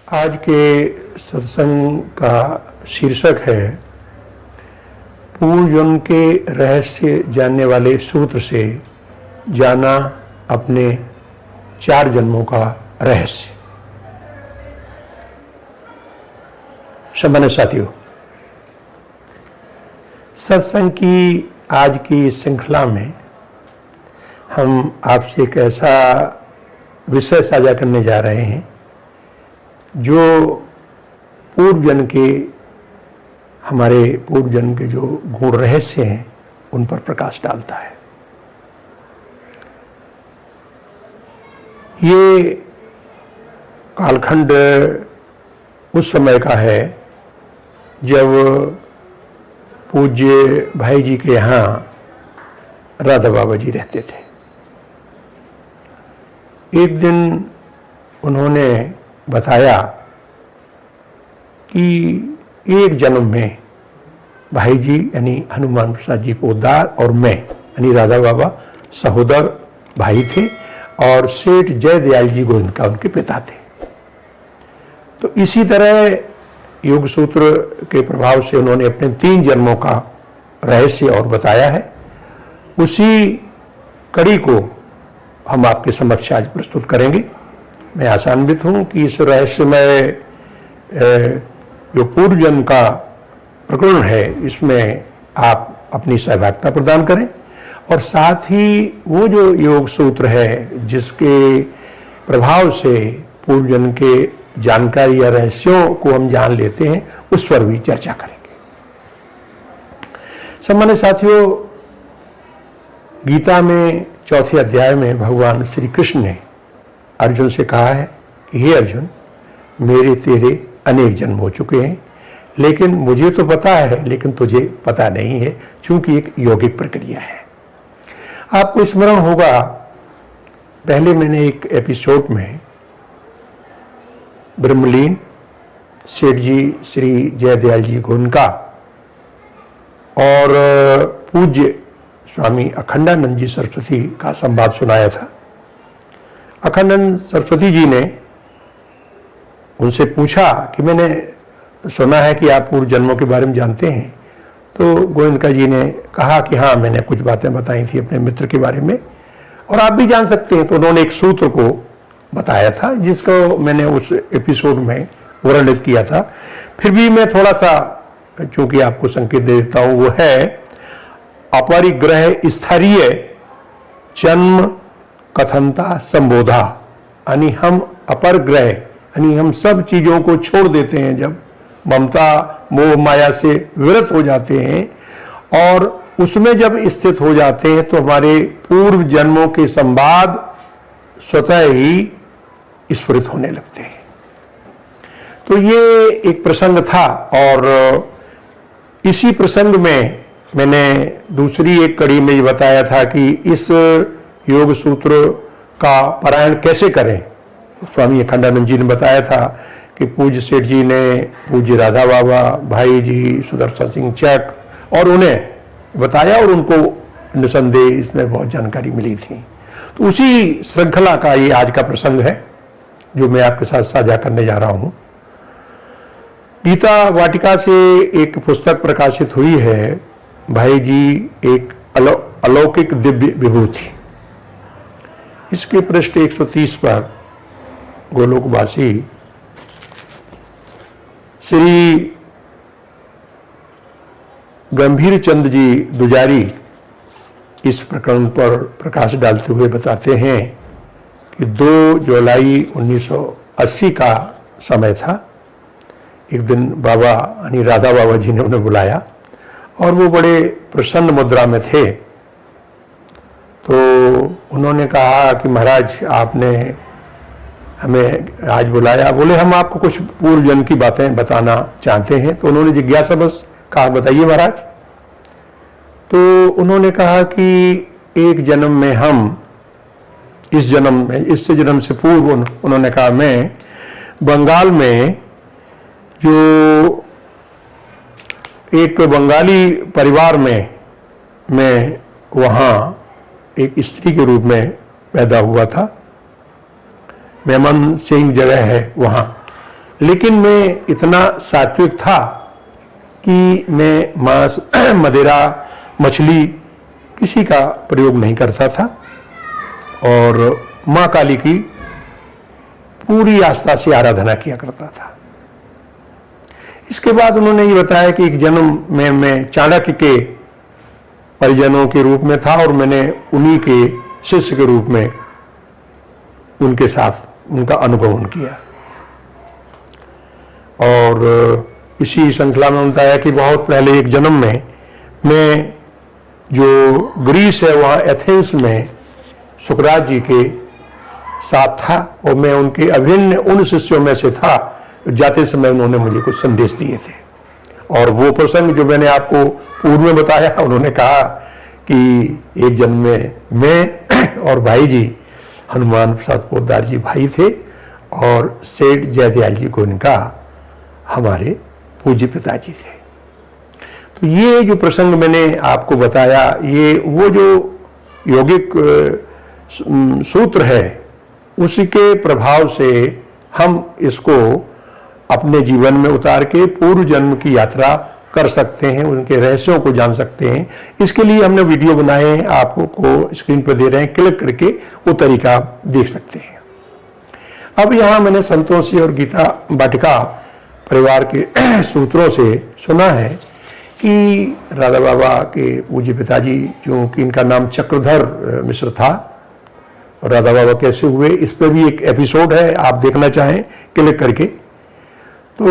आज के सत्संग का शीर्षक है पूर्व जन्म के रहस्य जानने वाले सूत्र से जाना अपने 4 जन्मों का रहस्य। सम्मानित साथियों, सत्संग की आज की श्रृंखला में हम आपसे एक ऐसा विषय साझा करने जा रहे हैं जो पूर्व जन्म के हमारे पूर्व जन्म के जो गूढ़ रहस्य हैं उन पर प्रकाश डालता है। ये कालखंड उस समय का है जब पूज्य भाई जी के यहाँ राधा बाबा जी रहते थे। एक दिन उन्होंने बताया कि एक जन्म में भाई जी यानी हनुमान प्रसाद जी पोद्दार और मैं यानी राधा बाबा सहोदर भाई थे और सेठ जय दयाल जी गोविंद का उनके पिता थे। तो इसी तरह योग सूत्र के प्रभाव से उन्होंने अपने 3 जन्मों का रहस्य और बताया है। उसी कड़ी को हम आपके समक्ष आज प्रस्तुत करेंगे। मैं आशान्वित हूं कि इस रहस्यमय जो पूर्व जन्म का प्रकरण है इसमें आप अपनी सहभागिता प्रदान करें और साथ ही वो जो योग सूत्र है जिसके प्रभाव से पूर्व जन्म के जानकारी या रहस्यों को हम जान लेते हैं उस पर भी चर्चा करेंगे। सम्मानित साथियों, गीता में 4थे अध्याय में भगवान श्री कृष्ण ने अर्जुन से कहा है कि हे अर्जुन, मेरे तेरे अनेक जन्म हो चुके हैं, लेकिन मुझे तो पता है लेकिन तुझे पता नहीं है, क्योंकि एक यौगिक प्रक्रिया है। आपको स्मरण होगा पहले मैंने एक एपिसोड में ब्रह्मलीन सेठ जी श्री जय दयाल जी गोनका और पूज्य स्वामी अखंडानंद जी सरस्वती का संवाद सुनाया था। अखंडानंद सरस्वती जी ने उनसे पूछा कि मैंने सुना है कि आप पूर्व जन्मों के बारे में जानते हैं। तो गोविंदका जी ने कहा कि हाँ, मैंने कुछ बातें बताई थी अपने मित्र के बारे में और आप भी जान सकते हैं। तो उन्होंने एक सूत्र को बताया था जिसको मैंने उस एपिसोड में वर्णित किया था। फिर भी मैं थोड़ा सा चूंकि आपको संकेत दे देता हूं, वो है अपरिग्रह स्थैर्य जन्म कथनता संबोधा, यानी हम अपर ग्रह यानी हम सब चीजों को छोड़ देते हैं, जब ममता मोह माया से विरत हो जाते हैं और उसमें जब स्थित हो जाते हैं तो हमारे पूर्व जन्मों के संवाद स्वतः ही स्फुरित होने लगते हैं। तो ये एक प्रसंग था और इसी प्रसंग में मैंने दूसरी एक कड़ी में ये बताया था कि इस योग सूत्र का पारायण कैसे करें। स्वामी अखंडानंद जी ने बताया था कि पूज्य सेठ जी ने पूज्य राधा बाबा, भाई जी सुदर्शन सिंह चक और उन्हें बताया और उनको निसंदेह इसमें बहुत जानकारी मिली थी। तो उसी श्रृंखला का ये आज का प्रसंग है जो मैं आपके साथ साझा करने जा रहा हूं। गीता वाटिका से एक पुस्तक प्रकाशित हुई है, भाई जी एक अलौकिक दिव्य विभूति। इसके पृष्ठ 130 पर गोलोकवासी श्री गंभीर चंद जी दुजारी इस प्रकरण पर प्रकाश डालते हुए बताते हैं कि 2 जुलाई 1980 का समय था। एक दिन बाबा यानी राधा बाबा जी ने उन्हें बुलाया और वो बड़े प्रसन्न मुद्रा में थे। तो उन्होंने कहा कि महाराज आपने हमें आज बुलाया, बोले हम आपको कुछ पूर्व जन्म की बातें बताना चाहते हैं। तो उन्होंने जिज्ञासा बस कहा बताइए महाराज। तो उन्होंने कहा कि एक जन्म में हम इस जन्म में इससे जन्म से पूर्व उन्होंने कहा मैं बंगाल में जो एक बंगाली परिवार में मैं वहाँ एक स्त्री के रूप में पैदा हुआ था। मेमन सिंह जगह है वहाँ, लेकिन मैं इतना सात्विक था कि मैं मांस, मदिरा, मछली किसी का प्रयोग नहीं करता था और मां काली की पूरी आस्था से आराधना किया करता था। इसके बाद उन्होंने ये बताया कि एक जन्म में मैं चाणक्य के परिजनों के रूप में था और मैंने उन्हीं के शिष्य के रूप में उनके साथ उनका अनुगमन किया। और इसी श्रृंखला में बताया कि बहुत पहले एक जन्म में मैं जो ग्रीस है वहाँ एथेंस में सुकरात जी के साथ था और मैं उनके अभिन्न उन शिष्यों में से था। जाते समय उन्होंने मुझे कुछ संदेश दिए थे और वो प्रसंग जो मैंने आपको पूर्व में बताया, उन्होंने कहा कि एक जन्म में मैं और भाई जी हनुमान प्रसाद पोद्दार जी भाई थे और सेठ जयदयाल जी को इनका हमारे पूज्य पिताजी थे। तो ये जो प्रसंग मैंने आपको बताया, ये वो जो यौगिक सूत्र है उसके प्रभाव से हम इसको अपने जीवन में उतार के पूर्व जन्म की यात्रा कर सकते हैं, उनके रहस्यों को जान सकते हैं। इसके लिए हमने वीडियो बनाए हैं, आपको स्क्रीन पर दे रहे हैं, क्लिक करके वो तरीका आप देख सकते हैं। अब यहाँ मैंने संतोषी और गीता वाटिका परिवार के सूत्रों से सुना है कि राधा बाबा के पूज्य पिताजी, जो कि इनका नाम चक्रधर मिश्र था, और राधा बाबा कैसे हुए इस पर भी एक एपिसोड है, आप देखना चाहें क्लिक करके। तो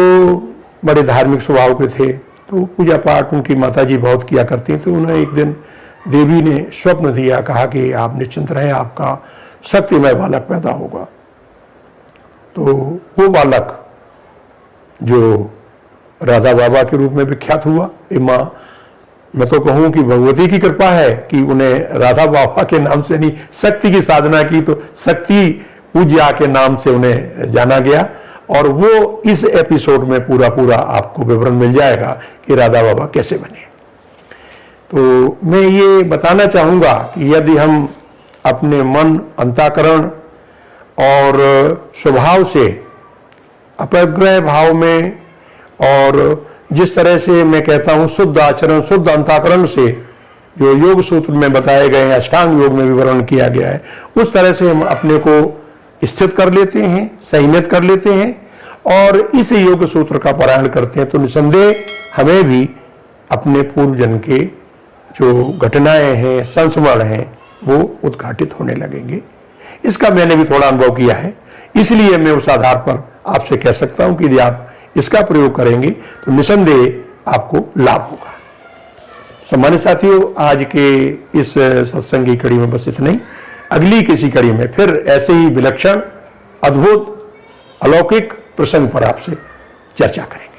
बड़े धार्मिक स्वभाव के थे, तो पूजा पाठ उनकी माताजी बहुत किया करती। तो उन्हें एक दिन देवी ने स्वप्न दिया, कहा कि आप निश्चिंत रहें, आपका शक्तिमय बालक पैदा होगा। तो वो बालक जो राधा बाबा के रूप में विख्यात हुआ, माँ मैं तो कहूँ कि भगवती की कृपा है कि उन्हें राधा बाबा के नाम से नहीं, शक्ति की साधना की तो शक्ति पूज्या के नाम से उन्हें जाना गया। और वो इस एपिसोड में पूरा आपको विवरण मिल जाएगा कि राधा बाबा कैसे बने। तो मैं ये बताना चाहूँगा कि यदि हम अपने मन, अंतःकरण और स्वभाव से अपग्रह भाव में और जिस तरह से मैं कहता हूँ शुद्ध आचरण, शुद्ध अंतःकरण से जो योग सूत्र में बताए गए हैं, अष्टांग योग में विवरण किया गया है, उस तरह से हम अपने को स्थित कर लेते हैं, संयमित कर लेते हैं और इस योग सूत्र का पारायण करते हैं, तो निसंदेह हमें भी अपने पूर्व जन्म के जो घटनाएं हैं, संस्मरण हैं, वो उद्घाटित होने लगेंगे। इसका मैंने भी थोड़ा अनुभव किया है, इसलिए मैं उस आधार पर आपसे कह सकता हूं कि यदि आप इसका प्रयोग करेंगे तो निसंदेह आपको लाभ होगा। सम्मानित साथियों, आज के इस सत्संग की कड़ी में बस इतना ही। अगली किसी कड़ी में फिर ऐसे ही विलक्षण, अद्भुत, अलौकिक प्रसंग पर आपसे चर्चा करेंगे।